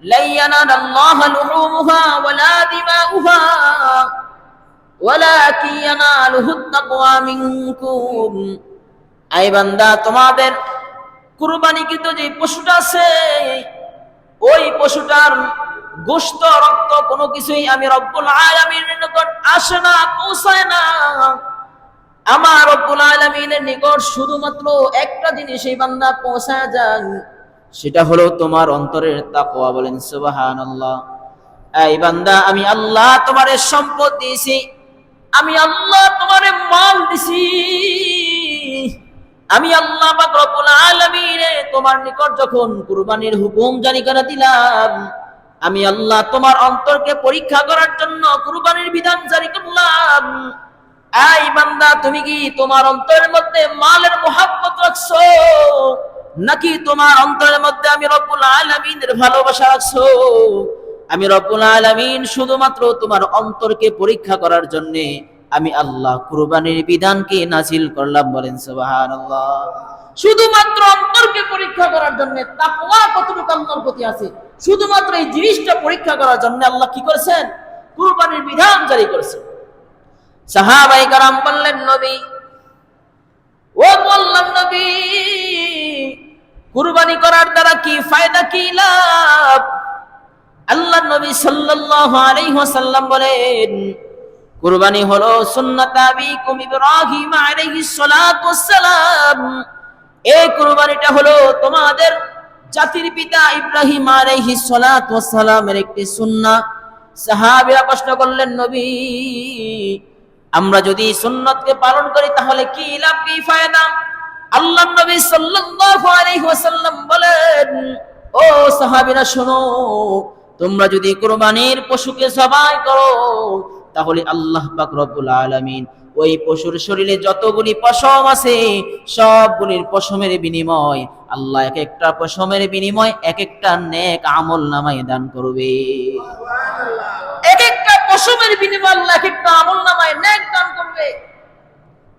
লা ইয়ানালাল্লাহা লুহুমুহা ওয়ালা দিমাউহা ওয়ালাকিন ইয়ানালুহুত তাকওয়া মিনকুম। আই বান্দা, তোমাদের কুরবানিকৃত যে পশুটা আছে, ওই পশুটার গোশত রক্ত কোনো কিছুই আমি রব্বুল আলামিনের নিকট আসে না, পৌঁছায় না। আমার রব্বুল আলামিনের নিকট শুধুমাত্র একটা জিনিসই বান্দা পৌঁছায় যায়, সেটা হলো তোমার অন্তরের তাকওয়া। বলেন সুবহানাল্লাহ। এই বান্দা, আমি আল্লাহ তোমারে সম্পদ দিয়েছি, আমি আল্লাহ তোমারে মাল দিছি, আমি আল্লাহ পাক রব্বুল আলামিন তোমার নিকট যখন কুরবানির হুকুম জারি করে দিলাম, আমি আল্লাহ তোমার অন্তরকে পরীক্ষা করার জন্য কুরবানির বিধান জারি করলাম। এই বান্দা, তুমি কি তোমার অন্তরের মধ্যে মালের মোহাব্বত রাখছো, নাকি তোমার অন্তরের মধ্যে আমি রব্বুল আলামিনের ভালোবাসা রাখছো? আমি রব্বুল আলামিন শুধুমাত্র তোমার অন্তরকে পরীক্ষা করার জন্য আমি আল্লাহ কুরবানির বিধানকে নাজিল করলাম। বলেন সুবহানাল্লাহ। শুধুমাত্র অন্তরকে পরীক্ষা করার জন্য, তাকওয়া কতটুকু আল্লাহর প্রতি আছে, শুধুমাত্র এই জিনিসটা পরীক্ষা করার জন্য আল্লাহ কি করেছেন? কুরবানির বিধান জারি করেছেন। সাহাবায়ে কেরাম বললেন, নবী, ও বললেন নবী, কুরবানি করার দ্বারা কি ফায়দা, কি লাভ? আল্লাহর নবী সাল্লাল্লাহু আলাইহি ওয়াসাল্লাম বলেন, কুরবানি হলো সুন্নাত আবিকুম ইব্রাহিম আলাইহিস সালাতু ওয়াস সালাম। এই কুরবানিটা হলো তোমাদের জাতির পিতা ইব্রাহিম আলাইহিস সালাতু ওয়াস সালামের একটি সুন্নাহ। সাহাবীরা প্রশ্ন করলেন, নবী, আমরা যদি সুন্নাতকে পালন করি তাহলে কি লাভ, কি ফায়দা? আল্লাহর নবী সাল্লাল্লাহু আলাইহি ওয়াসাল্লাম বলেন, ও সাহাবীরা শোনো, তোমরা যদি কুরবানির পশুকে জবাই করো, তাহলে আল্লাহ পাক রব্বুল আলামিন ওই পশুর শরীরে যতগুলি পশম আছে, সবগুলির পশমের বিনিময় আল্লাহ এক একটা পশমের বিনিময় এক একটা নেক আমল নামায় দান করবে। এক একটা পশমের বিনিময় আল্লাহ এক একটা আমল নামায় নেক দান করবে।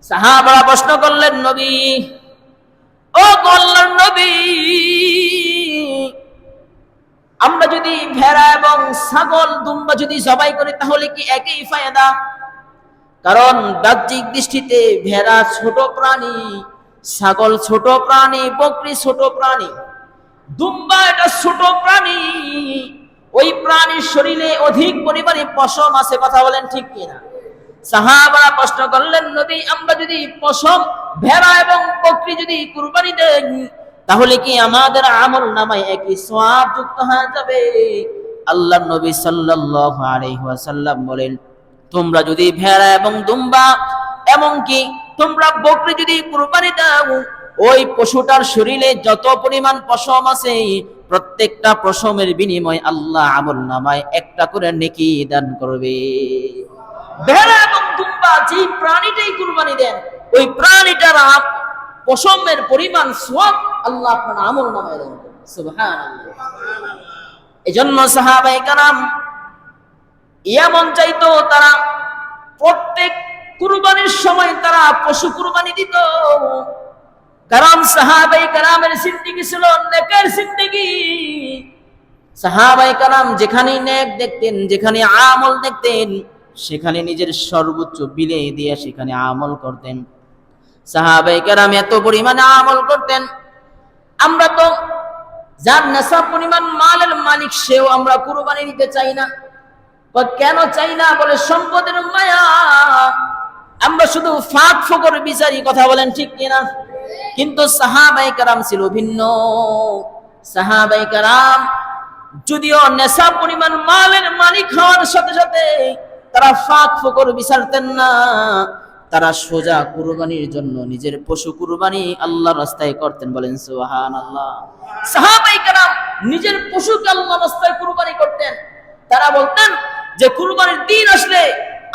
সাহাবারা প্রশ্ন করলেন, নবী, ও আল্লাহর নবী, আমরা যদি ভেড়া এবং ছাগল, দুম্বা যদি জবাই করি তাহলে কি একই ফায়দা? কারণ বাহ্যিক দৃষ্টিতে ভেড়া ছোট প্রাণী, ছাগল ছোট প্রাণী, বকরি ছোট প্রাণী, দুম্বা এটা ছোট প্রাণী, ওই প্রাণীর শরীরে অধিক পরিমাণে পশম আছে। কথা বলেন ঠিক কিনা? সাহাবারা প্রশ্ন করলেন, নবী, আমরা যদি পশম ভেড়া এবং বকরি যদি কুরবানি দেই তাহলে কি আমাদের আমল নামায় একই সওয়াব যুক্ত হয়ে যাবে? আল্লাহর নবী সাল্লাল্লাহু আলাইহি ওয়াসাল্লাম বলেন, তোমরা যদি ভেড়া এবং দুম্বা এমনকি তোমরা বকরি যদি কুরবানি দাও, ওই পশুটার শরীরে যত পরিমাণ পশম আছে, প্রত্যেকটা পশমের বিনিময় আল্লাহ আমল নামায় একটা করে নেকি দান করবে। ভেড়া এবং দুম্বা যে প্রাণীটাই কুরবানি দেন, ওই প্রাণীটার পশমের পরিমাণ সওয়াব আল্লাহ আপনার আমল নামায় দেন। সুবহানাল্লাহ। এজন্য সাহাবায়ে কেরাম এমন চাইতো, তারা প্রত্যেক কুরবানির সময় তারা পশু কুরবানি দিত। কারণ সাহাবায়ে কেরামের জিন্দেগি ছিল নেকের জিন্দেগি। সাহাবায়ে কেরাম যেখানে নেক দেখতেন, যেখানে আমল দেখতেন, সেখানে নিজের সর্বোচ্চ বিলিয়ে দিয়ে সেখানে আমল করতেন। সাহাবায়ে কেরাম এত পরিমাণে আমল করতেন, আমরা তো যার নেশাব পরিমাণ মালের মালিক, সেও আমরা কুরবানি দিতে চাই না। কেন চাই না? বলে সম্পদের মায়া, আমরা শুধু ফাঁক ফোকর বিচারি। কথা বলেন ঠিক কিনা? কিন্তু সাহাবায়ে কেরাম ছিল ভিন্ন। সাহাবায়ে কেরাম যদিও নেশাব পরিমাণ মালের মালিক হওয়ার সাথে সাথে তারা ফাঁক ফোকর বিচারতেন না, তারা সোজা কুরবানির জন্য নিজের পশু কুরবানি আল্লাহর রাস্তায় করতেন। বলেন সুবহানাল্লাহ। সাহাবায়ে কেরাম নিজের পশুকে আল্লাহর রাস্তায় কুরবানি করতেন। তারা বলতেন যে কুরবানির দিন আসলে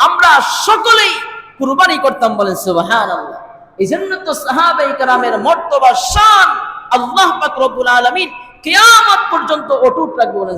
আমরা সকলেই কুরবানি করতাম। বলেন সুবহানাল্লাহ। এইজন্য তো সাহাবায়ে কেরামের মর্তবা, শান আল্লাহ পাক রব্বুল আলামিন কিয়ামত পর্যন্ত অটুট রাখবেন।